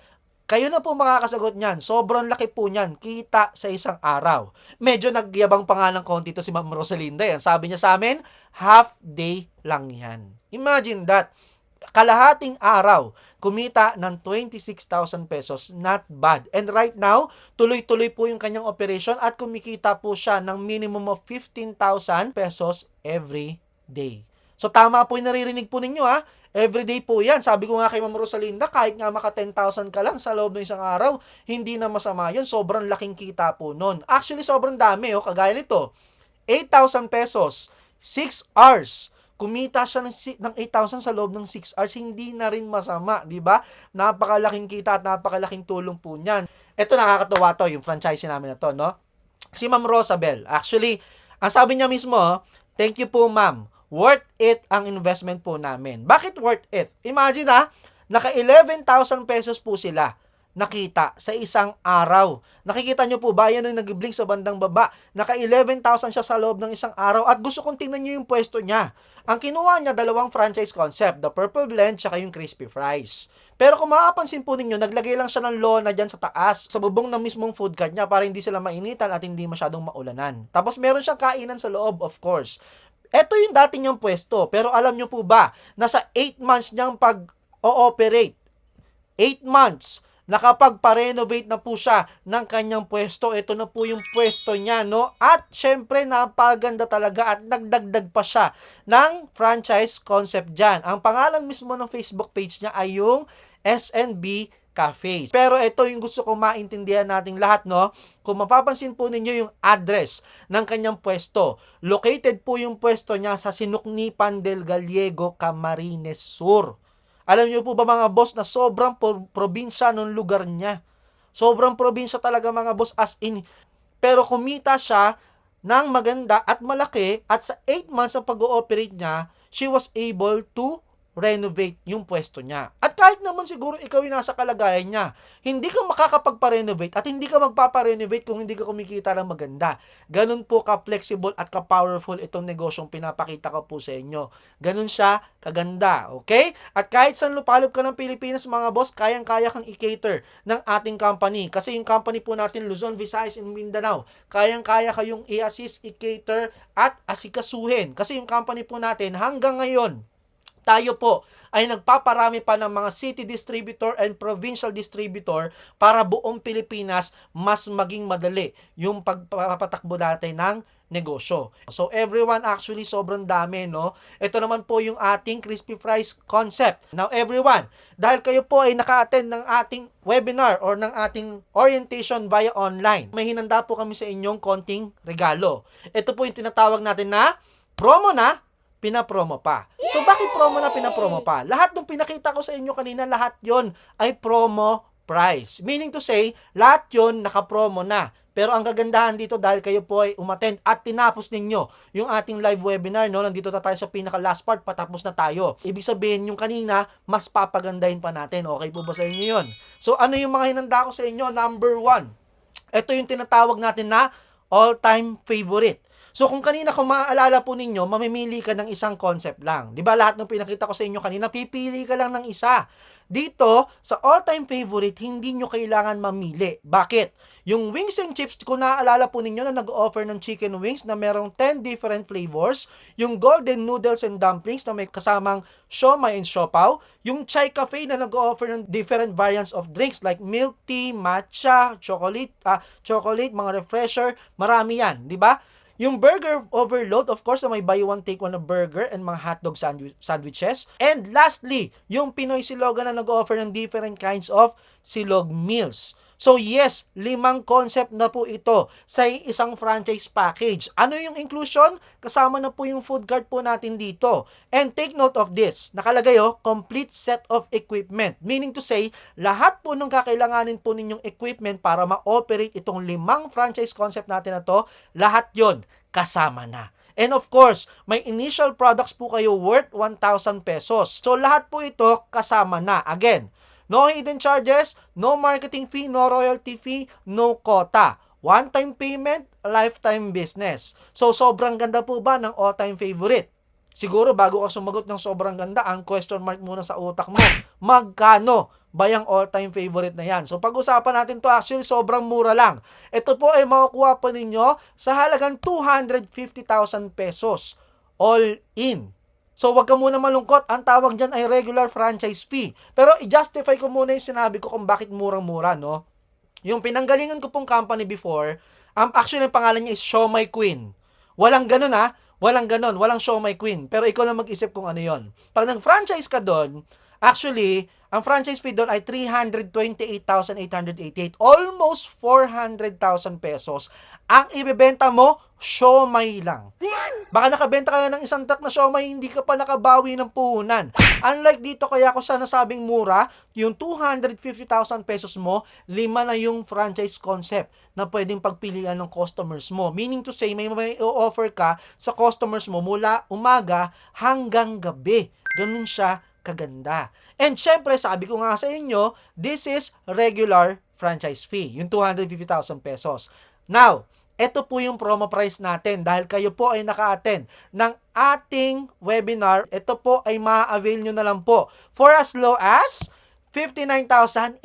Kayo na po makakasagot niyan. Sobrang laki po niyan. Kita sa isang araw. Medyo nagyabang pa nga ng konti to si Ma'am Rosalinda. Yan. Sabi niya sa amin, half day lang yan. Imagine that. Kalahating araw, kumita ng 26,000 pesos. Not bad. And right now, tuloy-tuloy po yung kanyang operation at kumikita po siya ng minimum of 15,000 pesos every day. So tama po yung naririnig po ninyo ha. Everyday po yan. Sabi ko nga kay Ma'am Rosalinda, kahit nga maka 10,000 ka lang sa loob ng isang araw, hindi na masama yun. Sobrang laking kita po nun. Actually, sobrang dami. Kagaya nito, 8,000 pesos, 6 hours. Kumita siya ng 8,000 sa loob ng 6 hours. Hindi na rin masama, di ba? Napakalaking kita at napakalaking tulong po niyan. Ito nakakatuwa to, yung franchise namin na to, no? Si Ma'am Rosabel. Actually, ang sabi niya mismo, thank you po ma'am. Worth it ang investment po namin. Bakit worth it? Imagine naka 11,000 pesos po sila nakita sa isang araw. Nakikita nyo po ba yan yung nag-blink sa bandang baba? Naka 11,000 siya sa loob ng isang araw at gusto kong tingnan nyo yung pwesto niya. Ang kinuha niya, dalawang franchise concept, the Purple Blend tsaka yung Crispy Fries. Pero kung makapansin po ninyo, naglagay lang siya ng lona dyan sa taas, sa bubong ng mismong food cart niya para hindi sila mainitan at hindi masyadong maulanan. Tapos meron siyang kainan sa loob, of course. Ito yung dati niyang pwesto. Pero alam nyo po ba, nasa 8 months niyang pag-ooperate, 8 months, nakapagpa-renovate na po siya ng kanyang pwesto. Ito na po yung pwesto niya, no? At syempre, napaganda talaga at nagdagdag pa siya ng franchise concept dyan. Ang pangalan mismo ng Facebook page niya ay yung SNB Cafe. Pero ito yung gusto kong maintindihan nating lahat, no? Kung mapapansin po ninyo yung address ng kanyang pwesto, located po yung pwesto niya sa Sinuknipan del Gallego, Camarines Sur. Alam niyo po ba mga boss na sobrang probinsya ng lugar niya? Sobrang probinsya talaga mga boss as in. Pero kumita siya ng maganda at malaki at sa 8 months ng pag-ooperate niya, she was able to renovate yung pwesto niya. At kahit naman siguro ikaw yung nasa kalagayan niya, hindi ka makakapagpa-renovate at hindi ka magpapa-renovate kung hindi ka kumikita ng maganda. Ganun po ka-flexible at ka-powerful itong negosyong pinapakita ko po sa inyo. Ganun siya kaganda, okay? At kahit saan lupalop ka ng Pilipinas mga boss, kayang-kaya kang i-cater ng ating company. Kasi yung company po natin, Luzon, Visayas, and Mindanao, kayang-kaya kayong i-assist, i-cater at asikasuhin. Kasi yung company po natin hanggang ngayon, tayo po ay nagpaparami pa ng mga city distributor and provincial distributor para buong Pilipinas mas maging madali yung pagpapatakbo natin ng negosyo. So everyone, actually sobrang dami, no? Ito naman po yung ating Crispy Fries concept. Now everyone, dahil kayo po ay naka-attend ng ating webinar or ng ating orientation via online, may hinanda po kami sa inyong konting regalo. Ito po yung tinatawag natin na promo na pinapromo pa. So, bakit promo na pinapromo pa? Lahat ng pinakita ko sa inyo kanina, lahat yon ay promo price. Meaning to say, lahat yon naka-promo na. Pero ang kagandahan dito dahil kayo po ay umattend at tinapos ninyo yung ating live webinar, no? Nandito na tayo sa pinaka-last part, patapos na tayo. Ibig sabihin, yung kanina, mas papagandahin pa natin. Okay po ba sa inyo yun? So, ano yung mga hinanda ko sa inyo? Number 1. Ito yung tinatawag natin na all-time favorite. So kung kanina kung maaalala po ninyo, mamimili ka ng isang concept lang. 'Di ba lahat ng pinakita ko sa inyo kanina, pipili ka lang ng isa. Dito, sa all-time favorite, hindi nyo kailangan mamili. Bakit? Yung wings and chips, kung naaalala po ninyo na nag-offer ng chicken wings na merong 10 different flavors, yung golden noodles and dumplings na may kasamang siomai and siopaw, yung chai cafe na nag-offer ng different variants of drinks like milk tea, matcha, chocolate, mga refresher, marami yan, 'di ba? Yung burger overload, of course, na may buy one take one na burger and mga hotdog sandwiches. And lastly, yung Pinoy Silogan na nag-offer ng different kinds of silog meals. So yes, 5 concept na po ito sa isang franchise package. Ano yung inclusion? Kasama na po yung food cart po natin dito. And take note of this. Nakalagay complete set of equipment. Meaning to say, lahat po ng kakailanganin po ninyong equipment para ma-operate itong 5 franchise concept natin na to, lahat yon kasama na. And of course, may initial products po kayo worth 1,000 pesos. So lahat po ito kasama na. Again, no hidden charges, no marketing fee, no royalty fee, no quota. One-time payment, lifetime business. So, sobrang ganda po ba ng all-time favorite? Siguro bago ka sumagot ng sobrang ganda, ang question mark muna sa utak mo, magkano ba yung all-time favorite na yan? So pag-usapan natin to, actually sobrang mura lang. Ito po ay makukuha pa ninyo sa halagang 250,000 pesos. All in. So wag ka muna malungkot, ang tawag dyan ay regular franchise fee. Pero i-justify ko muna yung sinabi ko kung bakit murang-mura, no? Yung pinanggalingan ko pong company before, actually ang pangalan niya is Show My Queen. Walang ganun ha, walang ganun, walang Show My Queen. Pero ikaw na mag-isip kung ano yon. Pag nag-franchise ka doon, actually, ang franchise fee doon ay 328,888. Almost 400,000 pesos. Ang ibebenta mo, siomai lang. Baka nakabenta ka ng isang truck na siomai, hindi ka pa nakabawi ng puhunan. Unlike dito, kaya ko sana sabing mura, yung 250,000 pesos mo, 5 na yung franchise concept na pwedeng pagpilian ng customers mo. Meaning to say, may offer ka sa customers mo mula umaga hanggang gabi. Ganun siya kaganda. And syempre, sabi ko nga sa inyo, this is regular franchise fee, yung 250,000 pesos. Now, ito po yung promo price natin dahil kayo po ay naka-attend ng ating webinar. Ito po ay ma-avail nyo na lang po for as low as 59,888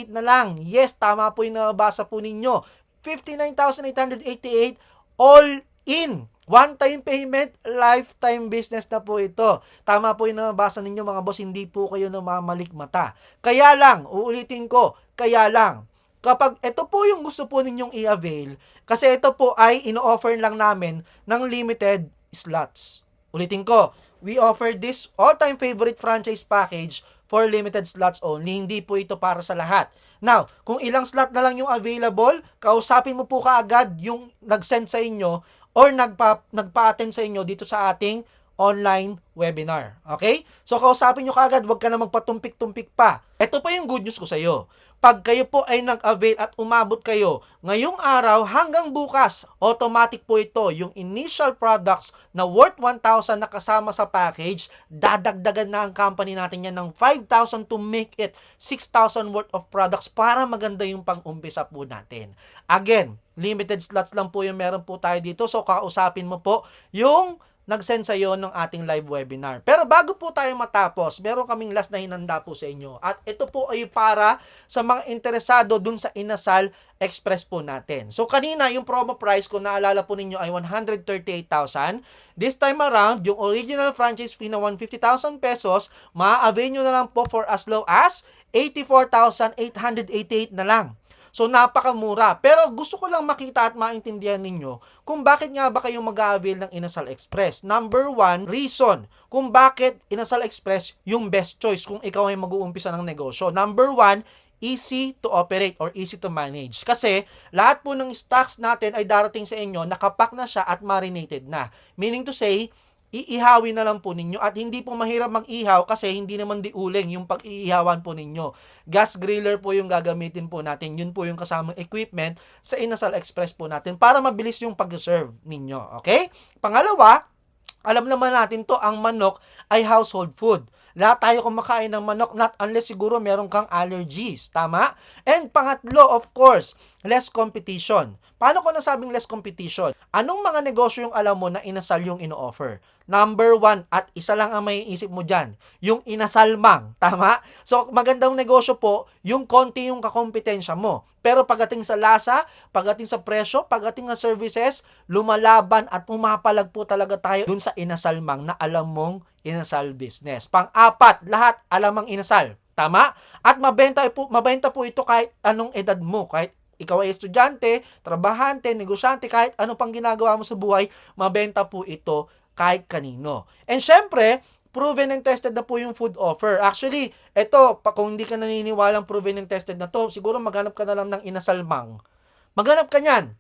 na lang. Yes, tama po yung nabasa po ninyo. 59,888 all in. One-time payment, lifetime business na po ito. Tama po yung nabasa ninyo mga boss, hindi po kayo namamalikmata. Kaya lang, uulitin ko, kaya lang, kapag ito po yung gusto po ninyong i-avail, kasi ito po ay ino-offer lang namin ng limited slots. Ulitin ko, we offer this all-time favorite franchise package for limited slots only. Hindi po ito para sa lahat. Now, kung ilang slot na lang yung available, kausapin mo po kaagad yung nag-send sa inyo or nagpa-attend sa inyo dito sa ating online webinar. Okay? So, kausapin nyo kaagad, huwag ka na magpatumpik-tumpik pa. Ito pa yung good news ko sa iyo. Pag kayo po ay nag-avail at umabot kayo ngayong araw hanggang bukas, automatic po ito. Yung initial products na worth 1,000 na kasama sa package, dadagdagan na ang company natin yan ng 5,000 to make it 6,000 worth of products para maganda yung pang-umpisa po natin. Again, limited slots lang po yung meron po tayo dito. So, kausapin mo po yung nag-send sa iyo ng ating live webinar. Pero bago po tayo matapos, meron kaming last na hinanda po sa inyo. At ito po ay para sa mga interesado dun sa Inasal Express po natin. So kanina, yung promo price, kung naalala po ninyo, ay 138,000. This time around, yung original franchise fee na 150,000 pesos, ma-avail nyo na lang po for as low as 84,888 na lang. So, napakamura. Pero gusto ko lang makita at maintindihan ninyo kung bakit nga ba kayo mag-a-avail ng Inasal Express. Number one, reason kung bakit Inasal Express yung best choice kung ikaw ay mag-uumpisa ng negosyo. Number one, easy to operate or easy to manage. Kasi lahat po ng stocks natin ay darating sa inyo, nakapack na siya at marinated na. Meaning to say, iihawin na lang po ninyo at hindi po mahirap mag-ihaw kasi hindi naman di uling yung pag-iihawan po ninyo. Gas griller po yung gagamitin po natin. Yun po yung kasamang equipment sa Inasal Express po natin para mabilis yung pag-serve ninyo. Okay? Pangalawa, alam naman natin to, ang manok ay household food. Lahat tayo kumakain ng manok, not unless siguro meron kang allergies. Tama? And pangatlo, of course, less competition. Paano ko nasabing less competition? Anong mga negosyo yung alam mo na Inasal yung ino-offer? Number one, at isa lang ang may isip mo dyan, yung inasalmang. Tama? So, magandang negosyo po, yung konti yung kakompetensya mo. Pero pagdating sa lasa, pagdating sa presyo, pagdating sa services, lumalaban at pumapalag po talaga tayo dun sa inasalmang na alam mong Inasal business. Pang-apat, lahat alam ang Inasal. Tama? At mabenta po ito kahit anong edad mo, kahit ikaw ay estudyante, trabahante, negosyante, kahit ano pang ginagawa mo sa buhay, mabenta po ito kahit kanino. And syempre, proven and tested na po yung food offer. Actually, ito, kung hindi ka naniniwalang proven and tested na to, siguro maghanap ka na lang ng Inasalmang. Maghanap ka niyan.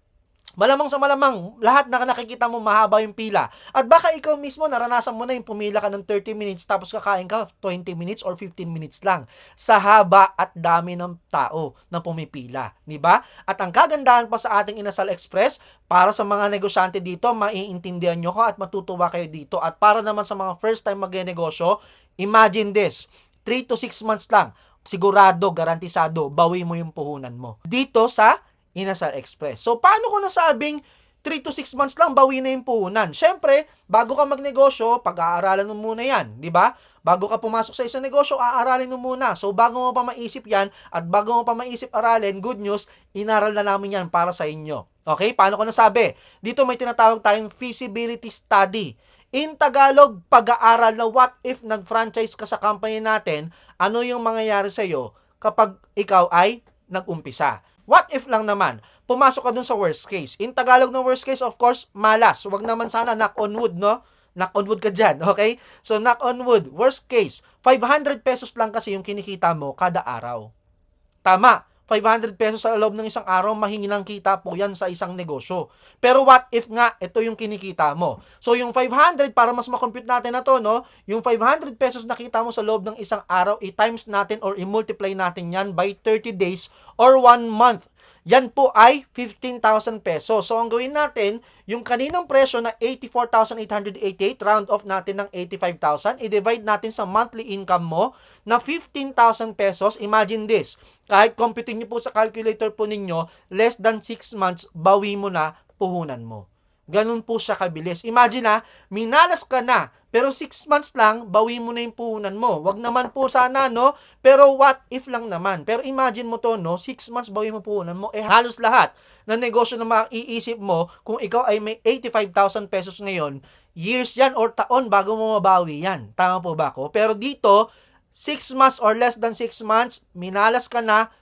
Malamang sa malamang, lahat na nakikita mo mahaba yung pila. At baka ikaw mismo naranasan mo na yung pumila ka ng 30 minutes tapos kakain ka 20 minutes or 15 minutes lang. Sa haba at dami ng tao na pumipila. Diba? At ang kagandahan pa sa ating Inasal Express, para sa mga negosyante dito, maiintindihan nyo ko at matutuwa kayo dito. At para naman sa mga first time mag-negosyo, imagine this, 3 to 6 months lang, sigurado, garantisado, bawi mo yung puhunan mo. Dito sa Inasal Express. So, paano ko nasabing 3 to 6 months lang, bawi na yung puhunan. Siyempre, bago ka magnegosyo, pag-aaralan mo muna yan, di ba? Bago ka pumasok sa isang negosyo, aaralin mo muna. So, bago mo pa maisip yan, at bago mo pa maisip aralin, good news, inaral na namin yan para sa inyo. Okay? Paano ko nasabi? Dito may tinatawag tayong feasibility study. In Tagalog, pag-aaral na what if nag-franchise ka sa company natin, ano yung mangyayari sa'yo kapag ikaw ay nag-umpisa. What if lang naman, pumasok ka dun sa worst case. In Tagalog ng worst case, of course, malas. Wag naman sana knock on wood, no? Knock on wood ka dyan, okay? So, knock on wood, worst case, 500 pesos lang kasi yung kinikita mo kada araw. Tama, 500 pesos sa loob ng isang araw, mahinginang kita po yan sa isang negosyo. Pero what if nga, ito yung kinikita mo. So, yung 500, para mas makompute natin na to, no? Yung 500 pesos na kita mo sa loob ng isang araw, i-times natin or i-multiply natin yan by 30 days or 1 month. Yan po ay 15,000 pesos. So, ang gawin natin, yung kaninang presyo na 84,888, round off natin ng 85,000, i-divide natin sa monthly income mo na 15,000 pesos. Imagine this, kahit computing nyo po sa calculator po ninyo, less than 6 months, bawi mo na puhunan mo. Ganun po siya kabilis. Imagine minalas ka na, pero 6 months lang, bawi mo na yung puhunan mo. Wag naman po sana, no? Pero what if lang naman. Pero imagine mo to, no? 6 months, bawi mo puhunan mo. Halos lahat ng negosyo na maiisip mo, kung ikaw ay may 85,000 pesos ngayon, years yan or taon bago mo mabawi yan. Tama po ba ako? Pero dito, 6 months or less than 6 months, minalas ka na,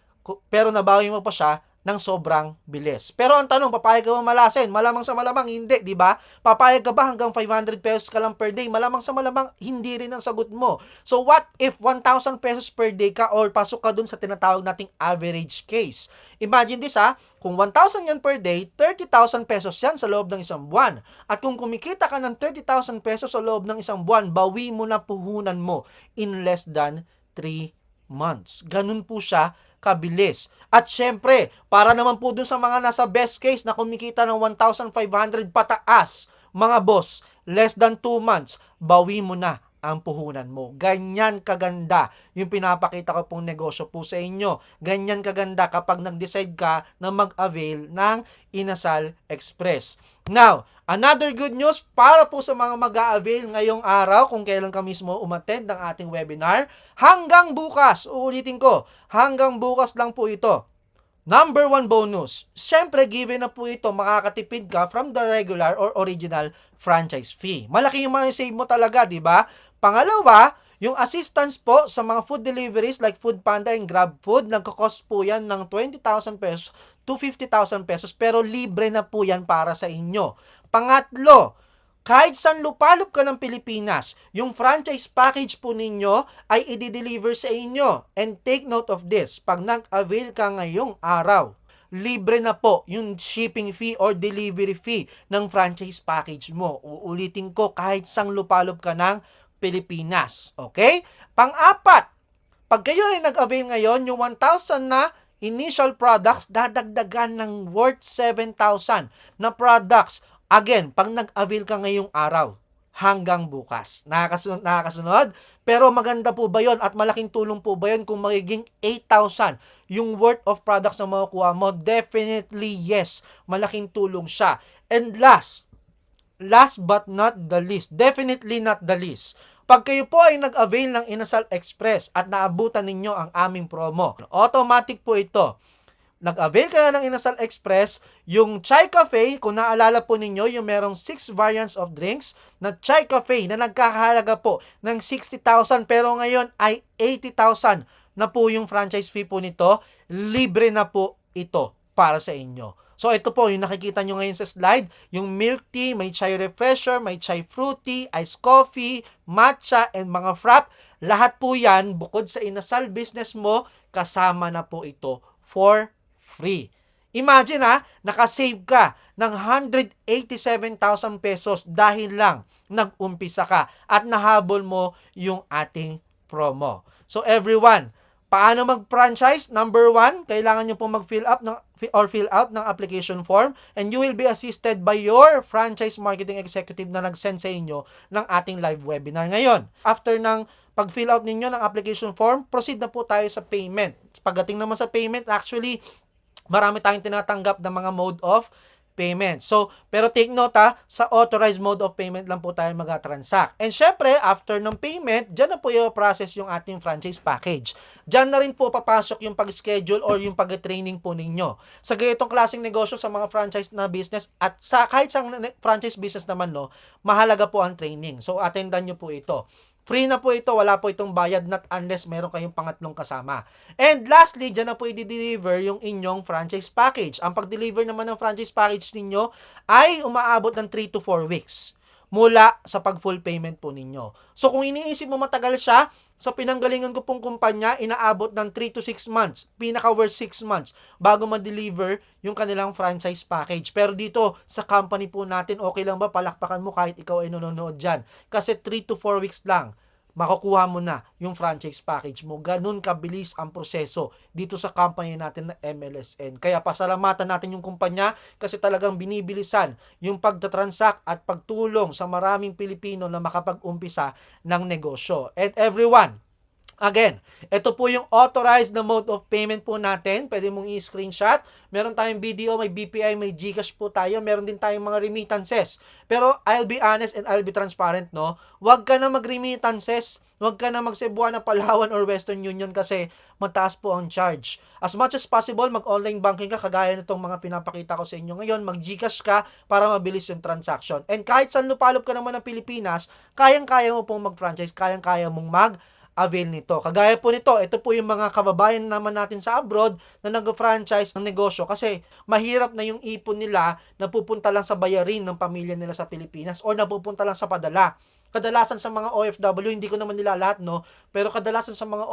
pero nabawi mo pa siya ng sobrang bilis. Pero ang tanong, papayag ka ba malasin? Malamang sa malamang, hindi, di ba? Papayag ka ba hanggang 500 pesos ka lang per day? Malamang sa malamang, hindi rin ang sagot mo. So, what if 1,000 pesos per day ka or pasok ka dun sa tinatawag nating average case? Imagine this kung 1,000 yan per day, 30,000 pesos yan sa loob ng isang buwan. At kung kumikita ka ng 30,000 pesos sa loob ng isang buwan, bawi mo na puhunan mo in less than 3 months. Ganun po siya kabilis. At syempre, para naman po dun sa mga nasa best case na kumikita ng 1,500 pataas, mga boss, less than 2 months, bawi mo na ang puhunan mo. Ganyan kaganda yung pinapakita ko pong negosyo po sa inyo. Ganyan kaganda kapag nag-decide ka na mag-avail ng Inasal Express. Now, another good news para po sa mga mag-a-avail ngayong araw kung kailan ka mismo umattend ng ating webinar. Hanggang bukas, uulitin ko, hanggang bukas lang po ito. Number 1 bonus, syempre given na po ito, makakatipid ka from the regular or original franchise fee. Malaki yung mga save mo talaga, di ba? Pangalawa, yung assistance po sa mga food deliveries like Foodpanda and GrabFood, nagkakos po yan ng 20,000 pesos to 50,000 pesos pero libre na po yan para sa inyo. Pangatlo, kahit saan lupalop ka ng Pilipinas, yung franchise package po ninyo ay i-deliver sa inyo. And take note of this, pag nag-avail ka ngayong araw, libre na po yung shipping fee or delivery fee ng franchise package mo. Uulitin ko, kahit saan lupalop ka ng Pilipinas. Okay? Pang-apat, pag kayo ay nag-avail ngayon, yung 1,000 na initial products, dadagdagan ng worth 7,000 na products. Again, pag nag-avail ka ngayong araw, hanggang bukas. Nakakasunod? Pero maganda po ba yon at malaking tulong po ba yon kung magiging 8,000 yung worth of products na makukuha mo? Definitely yes. Malaking tulong siya. And last but not the least, definitely not the least, pag kayo po ay nag-avail ng Inasal Express at naabutan ninyo ang aming promo, automatic po ito. Nag-avail ka na ng Inasal Express, yung Chai Cafe, kung naalala po ninyo, yung merong 6 variants of drinks na Chai Cafe na nagkakahalaga po ng 60,000 pero ngayon ay 80,000 na po yung franchise fee po nito. Libre na po ito para sa inyo. So ito po yung nakikita nyo ngayon sa slide, yung milk tea, may chai refresher, may chai fruity, iced coffee, matcha, and mga frap. Lahat po yan, bukod sa Inasal business mo, kasama na po ito for free. Imagine nakasave ka ng 187,000 pesos dahil lang nag-umpisa ka at nahabol mo yung ating promo. So everyone, paano mag-franchise? Number 1, kailangan nyo pong mag-fill out ng application form and you will be assisted by your franchise marketing executive na nag-send sa inyo ng ating live webinar ngayon. After ng pag-fill out ninyo ng application form, proceed na po tayo sa payment. Pagdating naman sa payment, actually, marami tayong tinatanggap ng mga mode of payment. So, pero take note sa authorized mode of payment lang po tayo mag-transact. And syempre, after ng payment, dyan na po yung process yung ating franchise package. Dyan na rin po papasok yung pag-schedule or yung pag-training po ninyo. Sa ganitong klaseng negosyo sa mga franchise na business at sa kahit sa franchise business naman, no, mahalaga po ang training. So, attendan nyo po ito. Free na po ito, wala po itong bayad not unless meron kayong pangatlong kasama. And lastly, dyan na po i-deliver yung inyong franchise package. Ang pag-deliver naman ng franchise package ninyo ay umaabot ng 3 to 4 weeks mula sa pag-full payment po ninyo. So kung iniisip mo matagal siya, sa pinanggalingan ko pong kumpanya, inaabot ng 3 to 6 months, pinaka-worst 6 months, bago ma-deliver yung kanilang franchise package. Pero dito, sa company po natin, okay lang ba palakpakan mo kahit ikaw ay nanonood dyan? Kasi 3 to 4 weeks lang, makukuha mo na yung franchise package mo. Ganun kabilis ang proseso dito sa company natin na MLSN. Kaya pasalamatan natin yung kumpanya kasi talagang binibilisan yung pagtatransact at pagtulong sa maraming Pilipino na makapag-umpisa ng negosyo. And everyone, again, ito po yung authorized na mode of payment po natin. Pwede mong i-screenshot. Meron tayong BDO, may BPI, may GCash po tayo. Meron din tayong mga remittances. Pero I'll be honest and I'll be transparent, no? Huwag ka na mag-remittances. Huwag ka na mag-Cebuana na Palawan or Western Union kasi mataas po ang charge. As much as possible, mag-online banking ka kagaya nitong mga pinapakita ko sa inyo ngayon. Mag-GCash ka para mabilis yung transaction. And kahit saan lupalop ka naman ng Pilipinas, kayang-kaya mo pong mag-franchise, kayang-kaya mong avail nito. Kagaya po nito, ito po yung mga kababayan naman natin sa abroad na nag-franchise ng negosyo kasi mahirap na yung ipon nila na pupunta lang sa bayarin ng pamilya nila sa Pilipinas or napupunta lang sa padala. Kadalasan sa mga OFW, hindi ko naman nila lahat, no? Pero kadalasan sa mga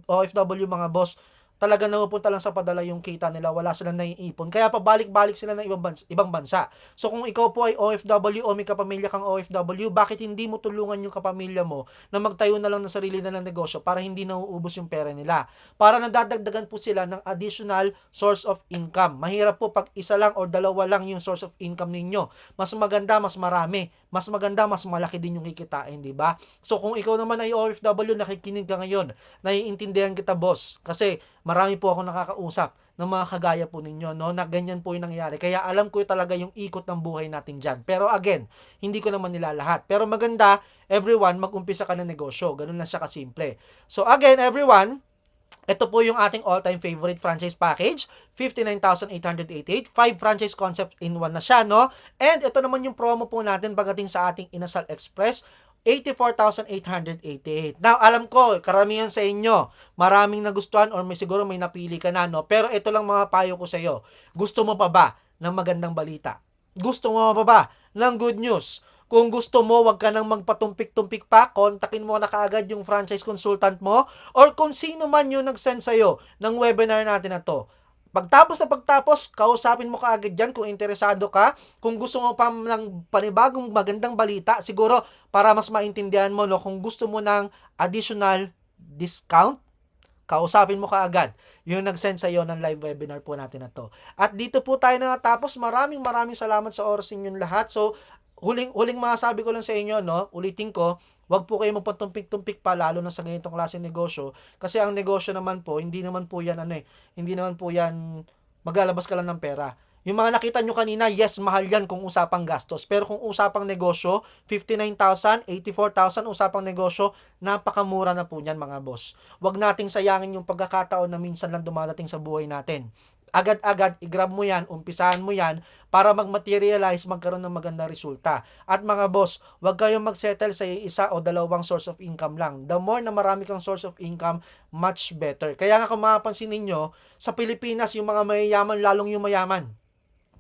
OFW mga boss, talaga napupunta lang sa padala yung kita nila, wala silang naiipon. Kaya pabalik-balik sila ng ibang bansa. So kung ikaw po ay OFW o may kapamilya kang OFW, bakit hindi mo tulungan yung kapamilya mo na magtayo na lang ng sarili na ng negosyo para hindi nauubos yung pera nila? Para nadadagdagan po sila ng additional source of income. Mahirap po pag isa lang o dalawa lang yung source of income ninyo. Mas maganda, mas marami. Mas maganda, mas malaki din yung kikitain, di ba? So kung ikaw naman ay OFW, nakikinig ka ngayon, naiintindihan kita, boss. Kasi marami po ako nakakausap ng mga kagaya po ninyo, no, na ganyan po yung nangyayari. Kaya alam ko talaga yung ikot ng buhay natin dyan. Pero again, hindi ko naman nila lahat. Pero maganda, everyone, mag-umpisa ka ng negosyo. Ganun lang siya kasimple. So again, everyone, ito po yung ating all-time favorite franchise package, 59,888. 5 franchise concept in one na siya, no? And ito naman yung promo po natin pagdating sa ating Inasal Express, 84,888. Now, alam ko, karamihan sa inyo, maraming nagustuhan or siguro may napili ka na, no? Pero ito lang mga payo ko sa iyo. Gusto mo pa ba ng magandang balita? Gusto mo pa ba ng good news? Kung gusto mo, wag ka nang magpatumpik-tumpik pa, kontakin mo na kaagad yung franchise consultant mo or kung sino man yung nag-send sa'yo ng webinar natin na to. Pagtapos, kausapin mo kaagad yan kung interesado ka. Kung gusto mo pa ng panibagong magandang balita, siguro para mas maintindihan mo, no, kung gusto mo ng additional discount, kausapin mo kaagad yung nag-send sa iyo ng live webinar po natin na to. At dito po tayo natapos. Maraming salamat sa oras ninyong lahat. So, huling masasabi ko lang sa inyo, no, ulitin ko, wag po kayo magpatumpik-tumpik pa lalo na sa ganitong klaseng negosyo kasi ang negosyo naman po, hindi naman po yan maglalabas ka lang ng pera. Yung mga nakita nyo kanina, yes, mahal yan kung usapang gastos. Pero kung usapang negosyo, 59,000, 84,000, usapang negosyo, napakamura na po niyan mga boss. Wag nating sayangin yung pagkakataon na minsan lang dumadating sa buhay natin. Agad-agad, i-grab mo yan, umpisahan mo yan para mag-materialize, magkaroon ng magandang resulta. At mga boss, wag kayong mag-settle sa isa o dalawang source of income lang. The more na marami kang source of income, much better. Kaya nga kung mapapansin ninyo, sa Pilipinas, yung mga mayayaman, lalong yung mayaman.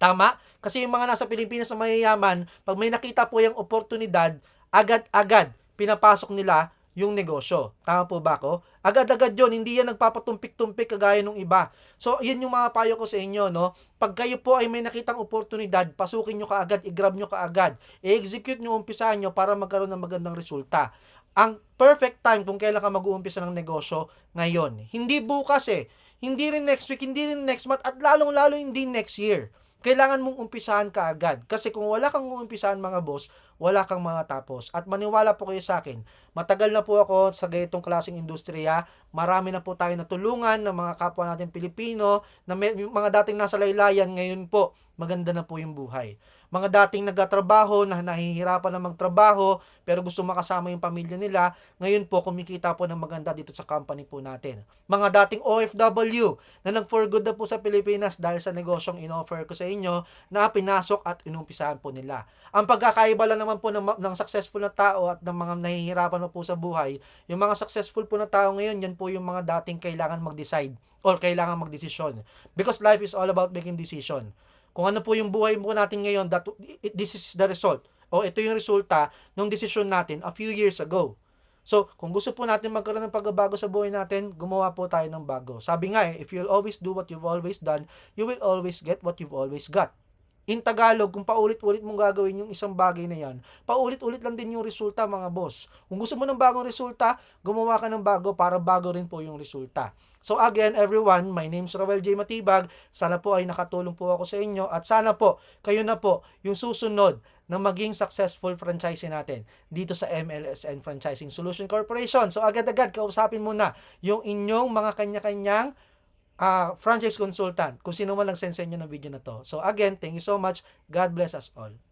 Tama? Kasi yung mga nasa Pilipinas na mayayaman, pag may nakita po yung oportunidad, agad-agad pinapasok nila yung negosyo. Tama po ba ako? Agad-agad yun, hindi yan nagpapatumpik-tumpik kagaya nung iba. So, yun yung mga payo ko sa inyo, no? Pag kayo po ay may nakitang oportunidad, pasukin nyo kaagad, i-grab nyo kaagad, i-execute nyo, umpisahan nyo para magkaroon ng magandang resulta. Ang perfect time kung kailan ka mag-uumpisa ng negosyo, ngayon. Hindi bukas hindi rin next week, hindi rin next month, at lalong-lalo hindi next year. kailangan mong umpisahan ka agad. Kasi kung wala kang umpisahan mga boss, wala kang matapos. At maniwala po kayo sa akin, matagal na po ako sa ganitong klaseng industriya, marami na po tayo natulungan ng mga kapwa natin Pilipino, na mga dating nasa laylayan, ngayon po, maganda na po yung buhay. Mga dating nagtatrabaho na nahihirapan na magtrabaho pero gusto makasama yung pamilya nila, ngayon po kumikita po ng maganda dito sa company po natin. Mga dating OFW na nag-for good na po sa Pilipinas dahil sa negosyong in-offer ko sa inyo na pinasok at inumpisahan po nila. Ang pagkakaiba lang naman po ng successful na tao at ng mga nahihirapan na po sa buhay, yung mga successful po na tao ngayon, yan po yung mga dating kailangan mag-decide or kailangan magdesisyon. Because life is all about making decision. Kung ano po yung buhay po natin ngayon, this is the result. O ito yung resulta ng desisyon natin a few years ago. So, kung gusto po natin magkaroon ng pagbabago sa buhay natin, gumawa po tayo ng bago. Sabi nga if you'll always do what you've always done, you will always get what you've always got. In Tagalog, kung paulit-ulit mong gagawin yung isang bagay na yan, paulit-ulit lang din yung resulta mga boss. Kung gusto mo ng bagong resulta, gumawa ka ng bago para bago rin po yung resulta. So again, everyone, my name is Roel J. Matibag. Sana po ay nakatulong po ako sa inyo at sana po, kayo na po yung susunod na maging successful franchisee natin dito sa MLSN Franchising Solution Corporation. So agad-agad, kausapin mo na yung inyong mga kanya-kanyang franchise consultant, kung sino man nag-send sa inyo ng video na to. So again, thank you so much. God bless us all.